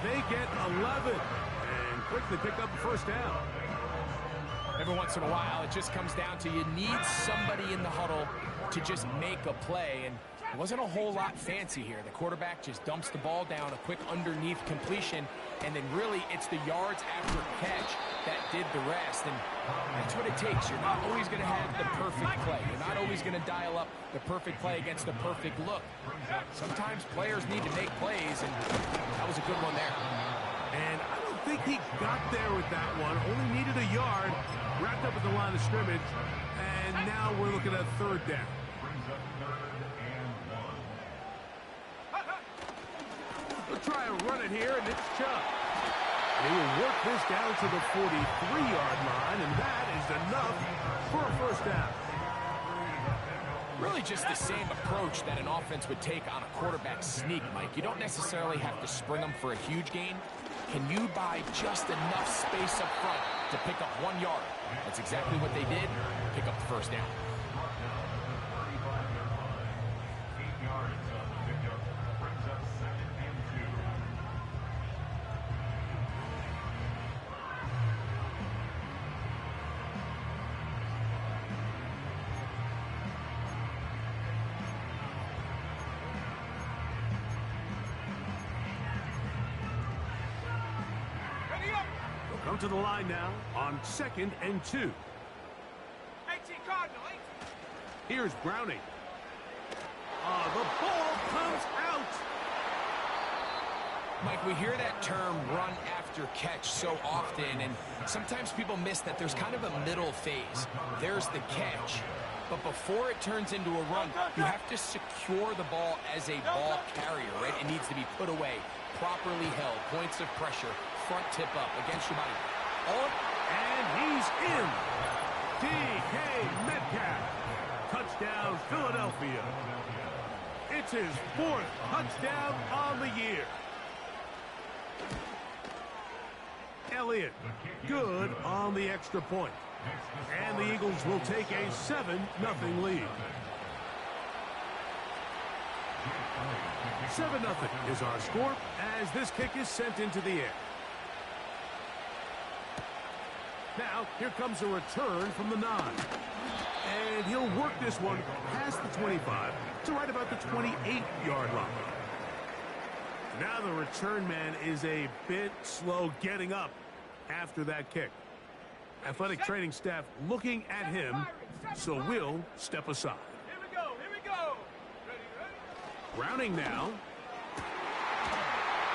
They get 11 and quickly pick up the first down. Every once in a while, it just comes down to you need somebody in the huddle to just make a play, and it wasn't a whole lot fancy here. The quarterback just dumps the ball down, a quick underneath completion, and then really it's the yards after catch that did the rest, and that's what it takes. You're not always going to have the perfect play. You're not always going to dial up the perfect play against the perfect look. Sometimes players need to make plays, and that was a good one there. And I don't think he got there with that one. Only needed a yard. Wrapped up at the line of scrimmage. And now we're looking at third down. We'll try and run it here, and it's Chubb. And he will work this down to the 43-yard line, and that is enough for a first down. Really just the same approach that an offense would take on a quarterback sneak, Mike. You don't necessarily have to spring them for a huge gain. Can you buy just enough space up front to pick up 1 yard? That's exactly what they did. Pick up the first down. Come to the line now on 2nd and 2. 18 Cardinal, 18. Here's Browning. The ball comes out. Mike, we hear that term run after catch so often, and sometimes people miss that there's kind of a middle phase. There's the catch, but before it turns into a run, you have to secure the ball as a ball carrier, right? It needs to be put away, properly held, points of pressure, front tip up against your body. And he's in. DK Metcalf. Touchdown, Philadelphia. It's his 4th touchdown on the year. Elliott, good on the extra point. And the Eagles will take a 7-0 lead. 7-0 is our score as this kick is sent into the air. Now, here comes a return from the 9. And he'll work this one past the 25 to right about the 28-yard line. Now the return man is a bit slow getting up after that kick. Athletic training staff looking at him, so we'll step aside. Here we go, here we go. Ready, ready? Browning now.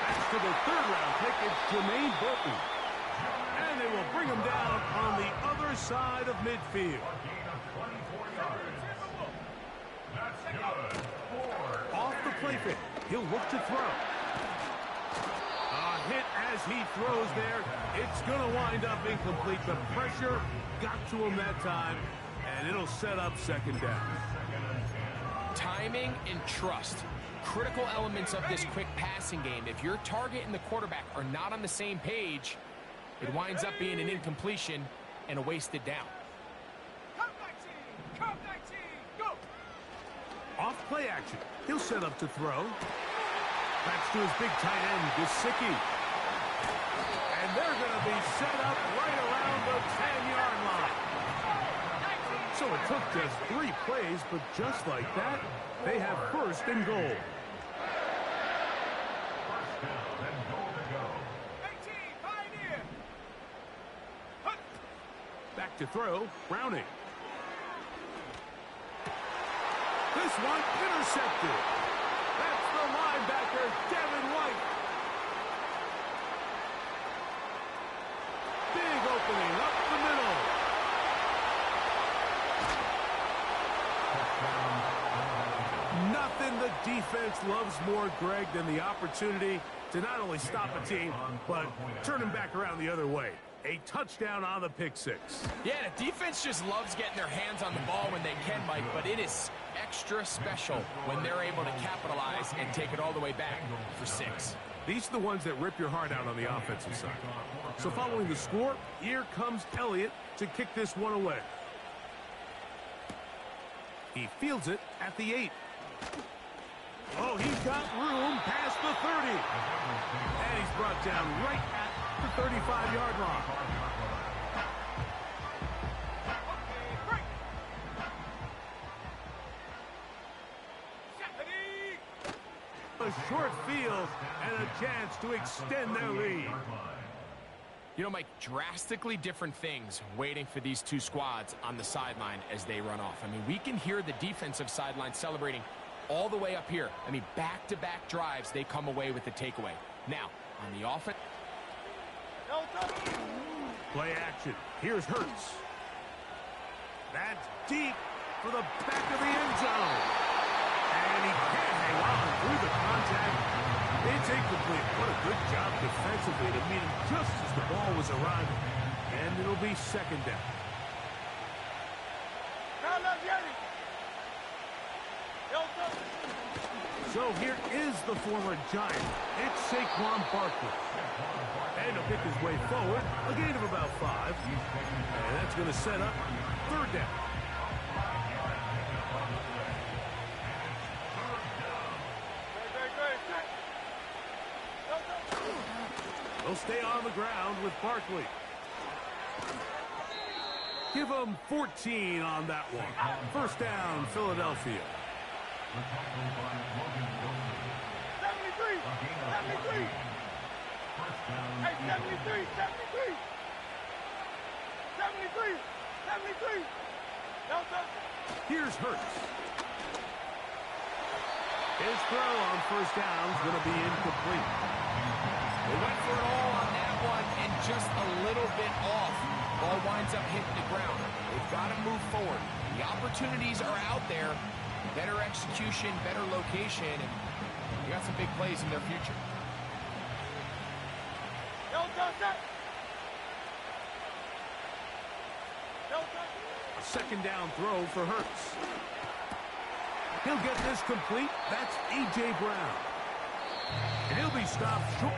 Back to the 3rd-round pick, it's Jermaine Burton. And they will bring him down on the other side of midfield. Off the play fake, he'll look to throw. A hit as he throws there. It's going to wind up incomplete. The pressure got to him that time, and it'll set up 2nd down. Timing and trust. Critical elements of this quick passing game. If your target and the quarterback are not on the same page, it winds up being an incompletion and a wasted down. Come 19, go. Off play action. He'll set up to throw. That's to his big tight end, Gesicki. And they're going to be set up right around the 10-yard line. So it took just 3 plays, but just like that, they have 1st and goal. 18, Pioneer. Back to throw, Browning. This one intercepted. That's the linebacker, Devin White. Big opening up the middle. Nothing the defense loves more, Greg, than the opportunity to not only stop a team, but turn them back around the other way. A touchdown on the pick 6. Yeah, the defense just loves getting their hands on the ball when they can, Mike, but it is extra special when they're able to capitalize and take it all the way back for 6. These are the ones that rip your heart out on the offensive side. So following the score, here comes Elliott to kick this one away. He fields it at the 8. Oh, he's got room past the 30. And he's brought down right at the 35-yard line. A short field and a chance to extend their lead. You know, Mike, drastically different things waiting for these two squads on the sideline as they run off. I mean, we can hear the defensive sideline celebrating all the way up here. I mean, back-to-back drives, they come away with the takeaway. Now, on the offense. Play action. Here's Hurts. That's deep for the back of the end zone. And he can't hang on through the contact. It's incomplete. What a good job defensively to meet him just as the ball was arriving. And it'll be second down. So here is the former Giant. It's Saquon Barkley. And he'll pick his way forward. A gain of about 5. And that's going to set up third down. They'll stay on the ground with Barkley. Give them 14 on that one. First down, Philadelphia. 73! 73! Hey, 73! 73! 73! 73! Here's Hurts. His throw on first down is going to be incomplete. They went for it all on that one and just a little bit off. Ball winds up hitting the ground. They've got to move forward. The opportunities are out there. Better execution, better location, and you got some big plays in their future. A second down throw for Hurts. He'll get this complete. That's A.J. Brown. And he'll be stopped short.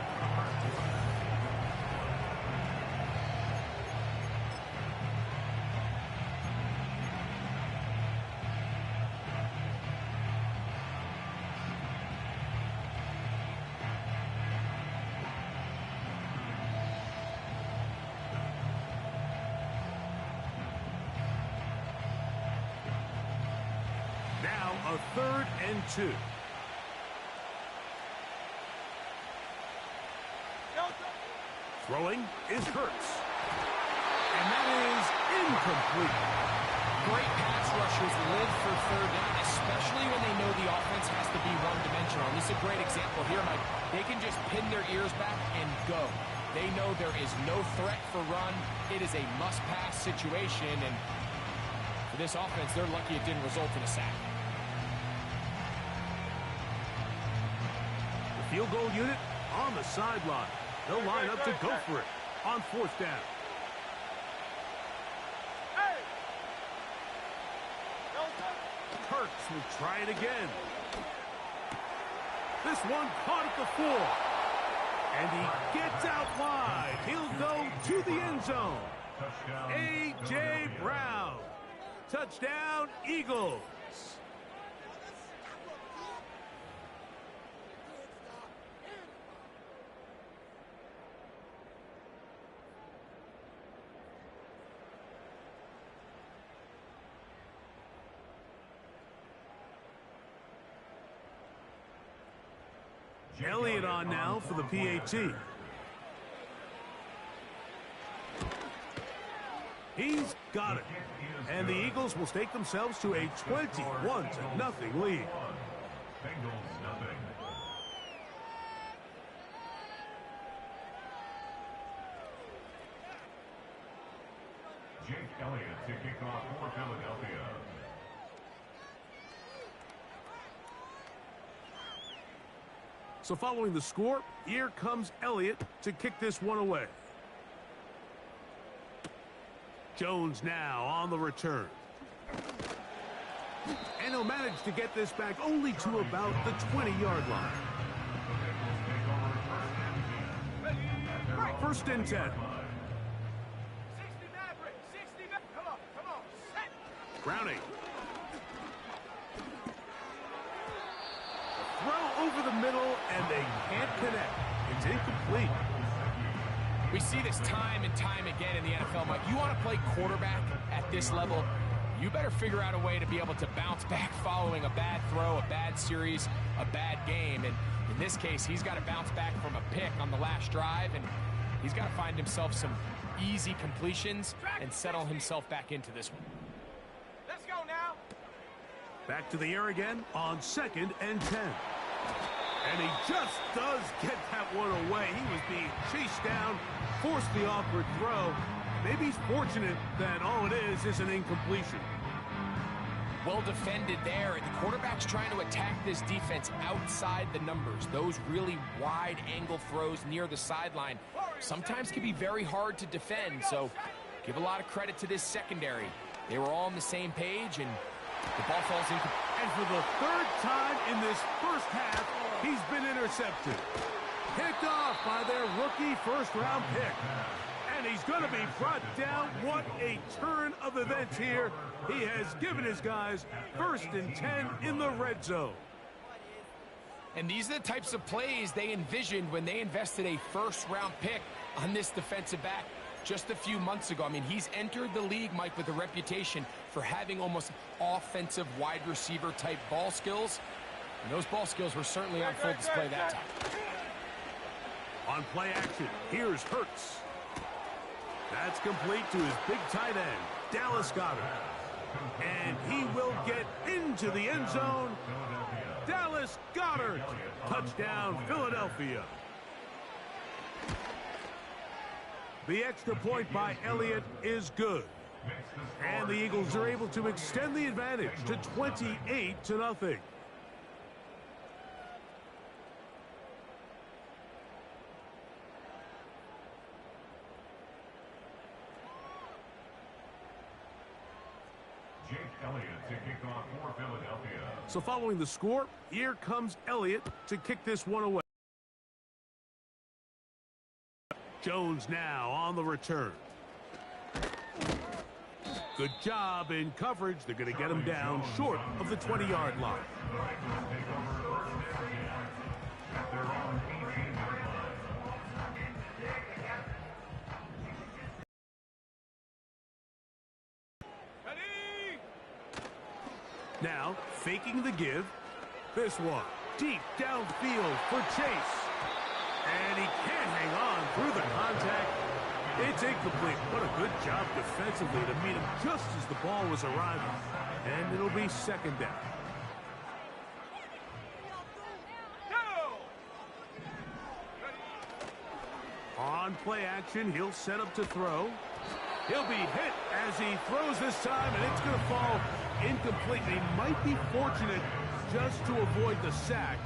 Now a 3rd and 2. Throwing is Hurts. And that is incomplete. Great pass rushers live for third down, especially when they know the offense has to be one-dimensional. This is a great example here, Mike. They can just pin their ears back and go. They know there is no threat for run. It is a must-pass situation, and for this offense, they're lucky it didn't result in a sack. The field goal unit on the sideline. They'll line up to go for it on 4th down. Hurts will try it again. This one caught at the 4. And he gets out wide. He'll go to the end zone. A.J. Brown. Touchdown, Eagles. Elliott on now for the PAT. He's got it. And the Eagles will stake themselves to a 21-0 lead. Jake Elliott to kick off for Philadelphia. So following the score, here comes Elliott to kick this one away. Jones now on the return. And he'll manage to get this back only to about the 20-yard line. 1st and 10. 60 Maverick! 60 Maverick! Come on, set! Browning. Throw over the middle, and they can't connect. It's incomplete. We see this time and time again in the NFL, Mike. You want to play quarterback at this level, you better figure out a way to be able to bounce back following a bad throw, a bad series, a bad game. And in this case, he's got to bounce back from a pick on the last drive, and he's got to find himself some easy completions and settle himself back into this one. Let's go now. Back to the air again on 2nd and 10. And he just does get that one away. He was being chased down, forced the awkward throw. Maybe he's fortunate that all it is an incompletion. Well defended there, and the quarterback's trying to attack this defense outside the numbers. Those really wide angle throws near the sideline sometimes can be very hard to defend, so give a lot of credit to this secondary. They were all on the same page, and the ball falls in. And for the 3rd time in this first half, he's been intercepted. Picked off by their rookie first-round pick. And he's going to be brought down. What a turn of events here. He has given his guys 1st and 10 in the red zone. And these are the types of plays they envisioned when they invested a first-round pick on this defensive back just a few months ago. I mean, he's entered the league, Mike, with a reputation for having almost offensive wide receiver type ball skills. And those ball skills were certainly on full display that time. On play action, here's Hurts. That's complete to his big tight end, Dallas Goedert. And he will get into the end zone. Dallas Goedert. Touchdown, Philadelphia. The extra point by Elliott is good. And the Eagles are able to extend the advantage to 28-0. Jake Elliott to kick off for Philadelphia. So following the score, here comes Elliott to kick this one away. Jones now on the return. Good job in coverage. They're going to get him down short of the 20-yard line. Now, faking the give. This one, deep downfield for Chase. And he can't hang on through the contact. It's incomplete. What a good job defensively to meet him just as the ball was arriving. And it'll be 2nd down. On play action, he'll set up to throw. He'll be hit as he throws this time, and it's going to fall incomplete. He might be fortunate just to avoid the sack,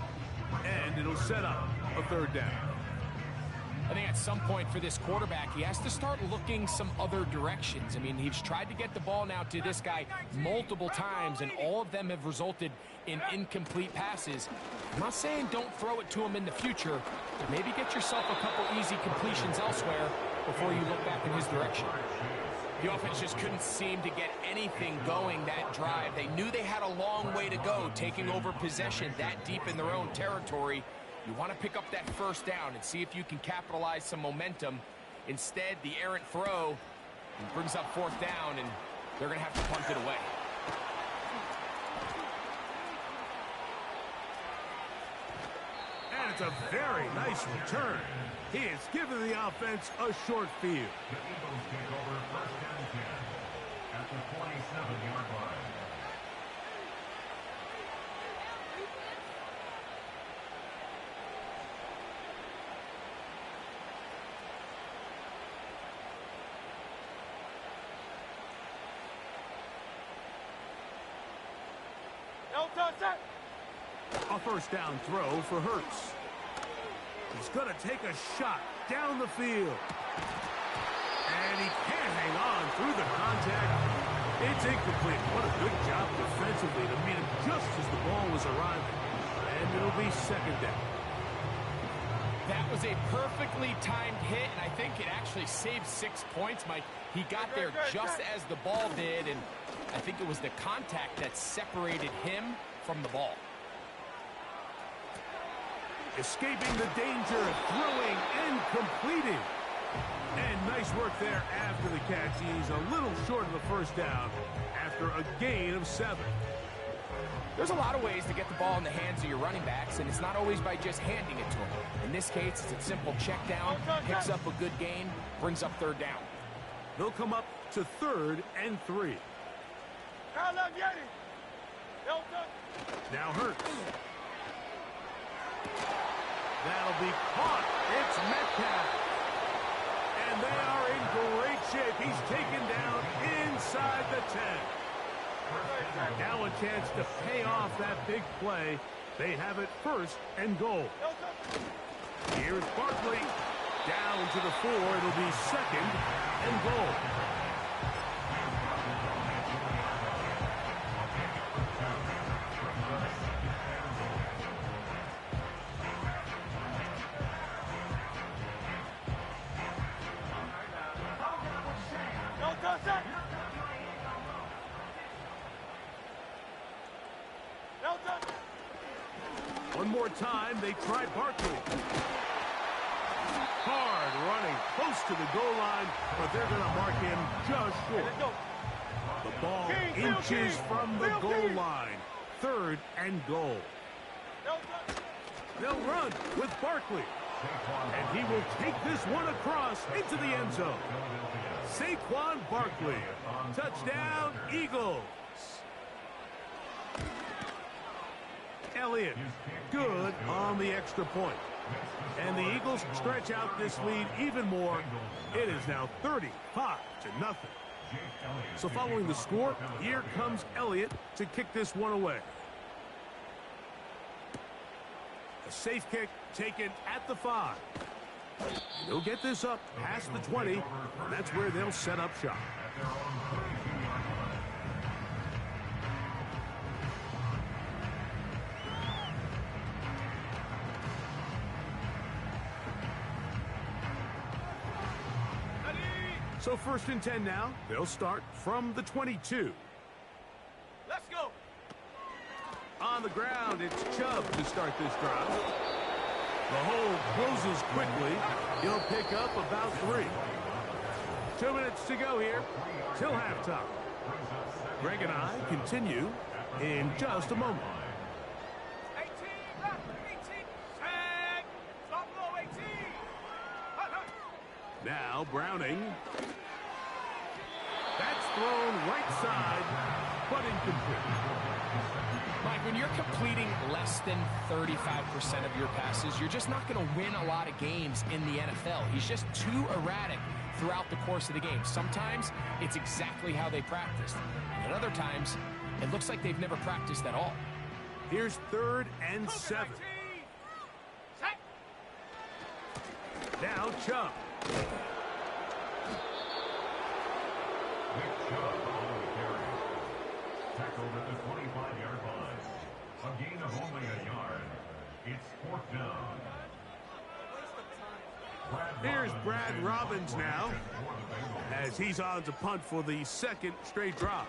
and it'll set up a 3rd down. I think at some point for this quarterback, he has to start looking some other directions. I mean, he's tried to get the ball now to this guy multiple times, and all of them have resulted in incomplete passes. I'm not saying don't throw it to him in the future, but maybe get yourself a couple easy completions elsewhere before you look back in his direction. The offense just couldn't seem to get anything going that drive. They knew they had a long way to go, taking over possession that deep in their own territory. You want to pick up that 1st down and see if you can capitalize some momentum. Instead, the errant throw brings up 4th down, and they're going to have to punt it away. And it's a very nice return. He has given the offense a short field. The Eagles take over 1st and 10 at the 27-yard line. A 1st down throw for Hurts. He's going to take a shot down the field. And he can't hang on through the contact. It's incomplete. What a good job defensively to meet him just as the ball was arriving. And it'll be 2nd down. That was a perfectly timed hit, and I think it actually saved 6 points, Mike. He got there just as the ball did, and I think it was the contact that separated him from the ball. Escaping the danger, throwing and completing. And nice work there after the catch. He's a little short of the first down after a gain of 7. There's a lot of ways to get the ball in the hands of your running backs, and it's not always by just handing it to them. In this case, it's a simple check down, picks up a good gain, brings up 3rd down. They'll come up to 3rd and 3. Now Hurts. That'll be caught. It's Metcalf. And they are in great shape. He's taken down inside the 10. Now a chance to pay off that big play. They have it 1st and goal. Here's Barkley. Down to the 4. It'll be 2nd and goal. One more time, they try Barkley. Hard running, close to the goal line, but they're going to mark him just short. The ball inches from the goal line. 3rd and goal. They'll run with Barkley. And he will take this one across into the end zone. Saquon Barkley. Touchdown, Eagles. Elliott, good on the extra point. And the Eagles stretch out this lead even more. It is now 35-0. So following the score, here comes Elliott to kick this one away. A safe kick taken at the 5. They'll get this up past the 20, and that's where they'll set up shop. So 1st and 10 now. They'll start from the 22. Let's go. On the ground, it's Chubb to start this drive. The hole closes quickly. He'll pick up about 3. 2 minutes to go here till halftime. Greg and I continue in just a moment. 18, left, 18, tag, stop low, 18. Now Browning. That's thrown right side, but incomplete. Mike, when you're completing less than 35% of your passes, you're just not going to win a lot of games in the NFL. He's just too erratic throughout the course of the game. Sometimes it's exactly how they practiced. And at other times, it looks like they've never practiced at all. Here's 3rd and 7. Now Chubb. Nick Chubb on the carry. Tackled at the 25-yard line. A gain of only a yard. It's 4th down. Here's Brad Robbins now, as he's on to punt for the 2nd straight drop.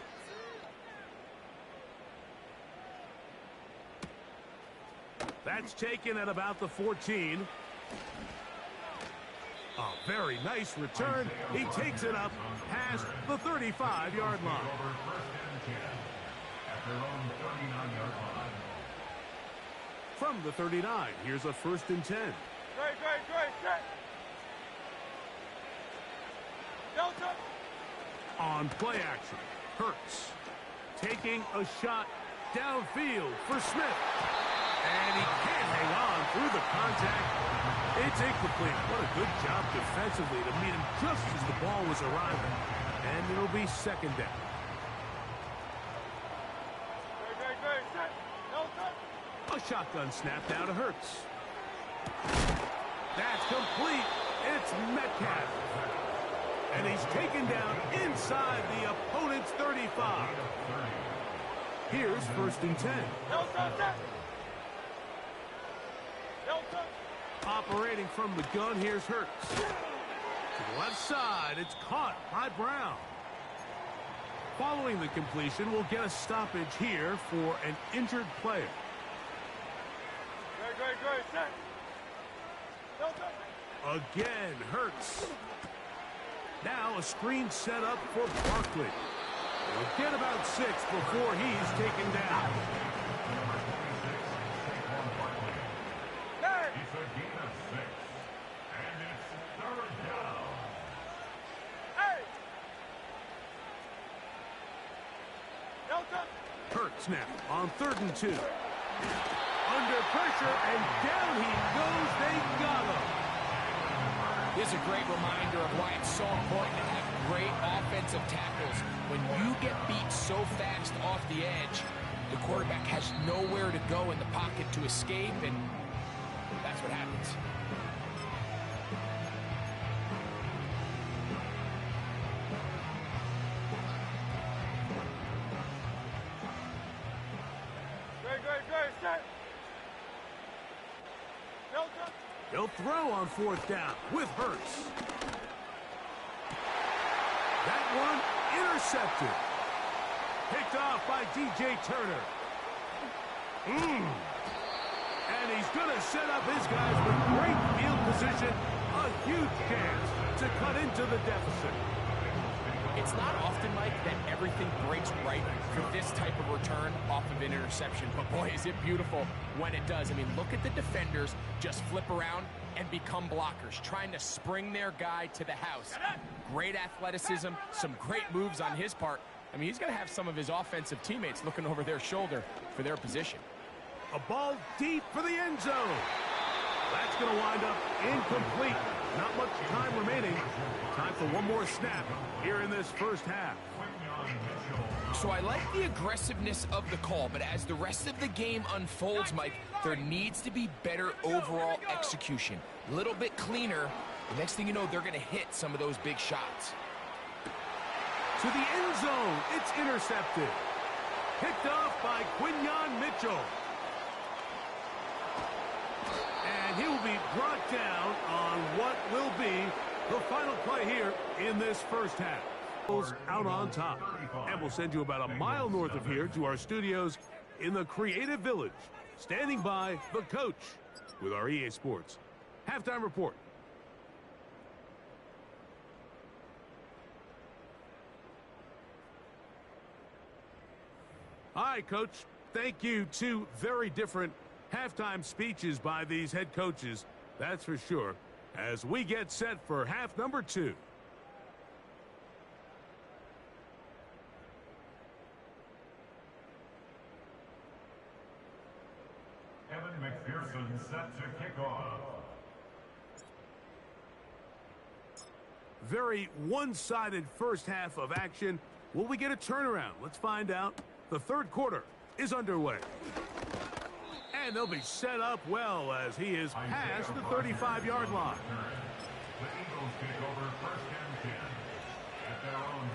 That's taken at about the 14. A very nice return. He takes it up past the 35-yard line. From the 39, here's a 1st and 10. Great. Delta. On play action, Hurts taking a shot downfield for Smith. And he can't hang on through the contact. It's incomplete. What a good job defensively to meet him just as the ball was arriving. And it'll be 2nd down. A shotgun snap now to Hurts. That's complete. It's Metcalf. And he's taken down inside the opponent's 35. Here's 1st and 10. Operating from the gun, here's Hurts. To the left side, it's caught by Brown. Following the completion, we'll get a stoppage here for an injured player. No touch. Again, Hurts. Now a screen set up for Barkley. He'll get about 6 before he's taken down. Hey. It's a gain of 6. And it's third down. Hey. No touch. Hurts now on 3rd and 2. Under pressure, and down he goes. They got him. This is a great reminder of why it's so important to have great offensive tackles. When you get beat so fast off the edge, the quarterback has nowhere to go in the pocket to escape, and that's what happens. Great, set. No touch. He'll throw on 4th down with Hurts. That one intercepted. Picked off by DJ Turner. And he's going to set up his guys with great field position. A huge chance to cut into the deficit. It's not often, Mike, that everything breaks right for this type of return off of an interception. But, boy, is it beautiful when it does. I mean, look at the defenders just flip around and become blockers, trying to spring their guy to the house. Great athleticism, some great moves on his part. I mean, he's going to have some of his offensive teammates looking over their shoulder for their position. A ball deep for the end zone. That's going to wind up incomplete. Not much time remaining. Time for one more snap here in this first half. So I like the aggressiveness of the call, but as the rest of the game unfolds, Mike, there needs to be better overall execution. A little bit cleaner. The next thing you know, they're going to hit some of those big shots. To the end zone. It's intercepted. Picked off by Quinyon Mitchell. And he will be brought down on what will be the final play here in this first half. Out on top. And we'll send you about a mile north of here to our studios in the Creative Village. Standing by the coach with our EA Sports halftime report. Hi, Coach. Thank you. 2 very different halftime speeches by these head coaches, that's for sure, as we get set for half number 2. Evan McPherson set to kick off. Very one-sided first half of action. Will we get a turnaround? Let's find out. The third quarter is underway. And they'll be set up well as he is past the 35-yard line. The Eagles take over 1st and 10 at their own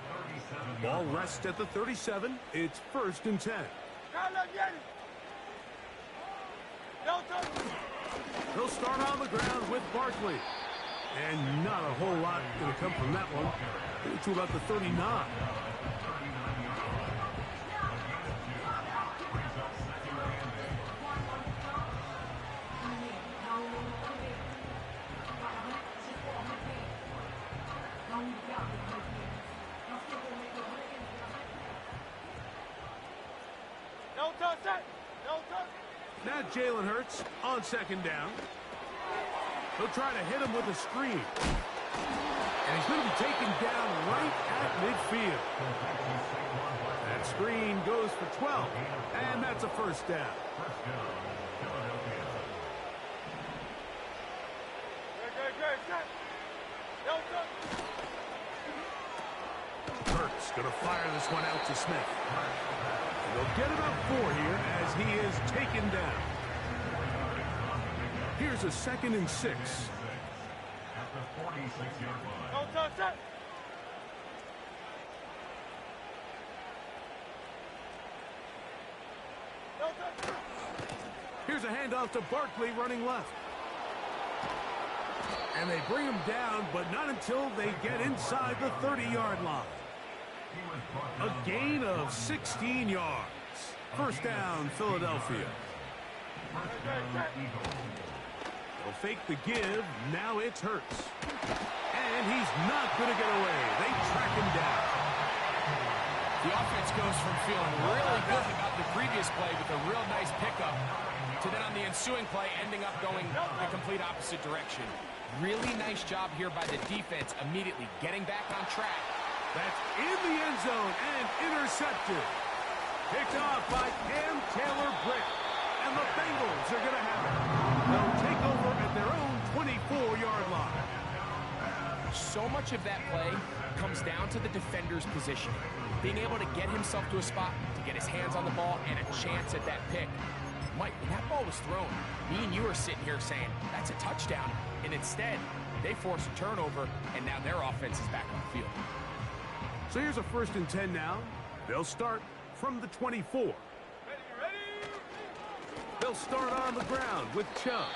37. Ball rests at the 37. It's 1st and 10. No touch. He'll start on the ground with Barkley. And not a whole lot going to come from that one. To about the 39. No touch. No touch. Now Jalen Hurts on 2nd down. He'll try to hit him with a screen. And he's going to be taken down right at midfield. That screen goes for 12. And that's a 1st down. Great, set. No touch. Hurts going to fire this one out to Smith. And they'll get about 4 here as he is taken down. Here's a 2nd and 6. At the 46-yard line. No touch. Set. No touch. Here's a handoff to Barkley running left. And they bring him down, but not until they get inside the 30-yard line. A gain of 16 yards. 1st down, Philadelphia. First down, Eagles. They'll fake the give. Now it's Hurts. And he's not going to get away. They track him down. The offense goes from feeling really good about the previous play with a real nice pickup to then on the ensuing play ending up going the complete opposite direction. Really nice job here by the defense immediately getting back on track. That's in the end zone and intercepted. Picked off by Cam Taylor-Britt. And the Bengals are going to have it. They'll take over at their own 24-yard line. So much of that play comes down to the defender's position. Being able to get himself to a spot, to get his hands on the ball, and a chance at that pick. Mike, when that ball was thrown, me and you are sitting here saying, that's a touchdown. And instead, they force a turnover, and now their offense is back on the field. So here's a 1st and 10 now. They'll start from the 24. They'll start on the ground with Chubb.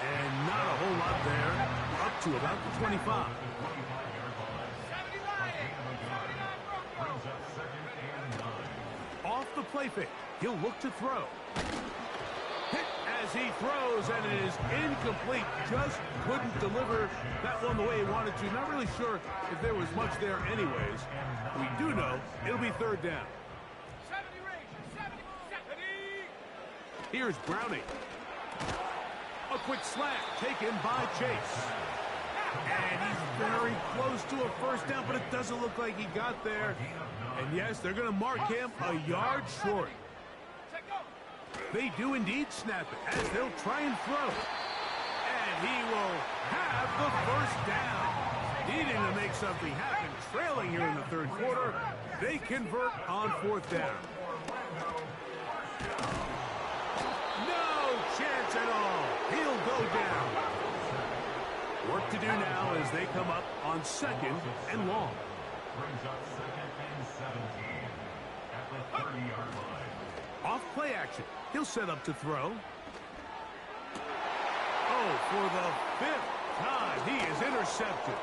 And not a whole lot there. Up to about the 25. Off the play fake. He'll look to throw. Hit as he throws, and it is incomplete. Just couldn't deliver that one the way he wanted to. Not really sure if there was much there anyways. We do know it'll be 3rd down. Here's Browning. A quick slant taken by Chase. And he's very close to a 1st down, but it doesn't look like he got there. And yes, they're going to mark him a yard short. They do indeed snap it as they'll try and throw. And he will have the 1st down. Needing to make something happen, trailing here in the 3rd quarter. They convert on 4th down. No chance at all. He'll go down. Work to do now as they come up on 2nd and long. Brings up 2nd and 17 at the 30-yard line. Off play action. He'll set up to throw. Oh, for the 5th time, he is intercepted.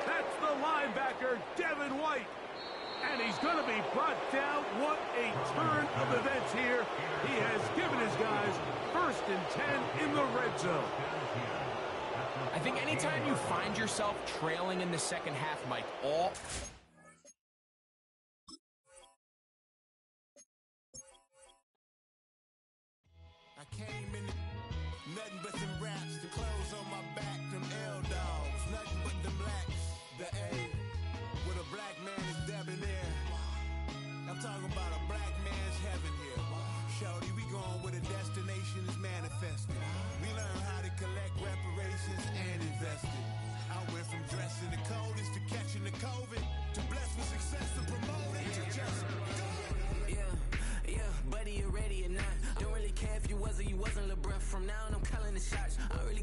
That's the linebacker, Devin White. And he's going to be brought down. What a turn of events here. He has given his guys 1st and 10 in the red zone. I think anytime you find yourself trailing in the 2nd half, Mike, I came in nothing but some raps, the clothes on my back, them L-dogs, nothing but them blacks, the A, with a black man is debonair. I'm talking about a black man's heaven here. Shorty, we going where the destination is manifest.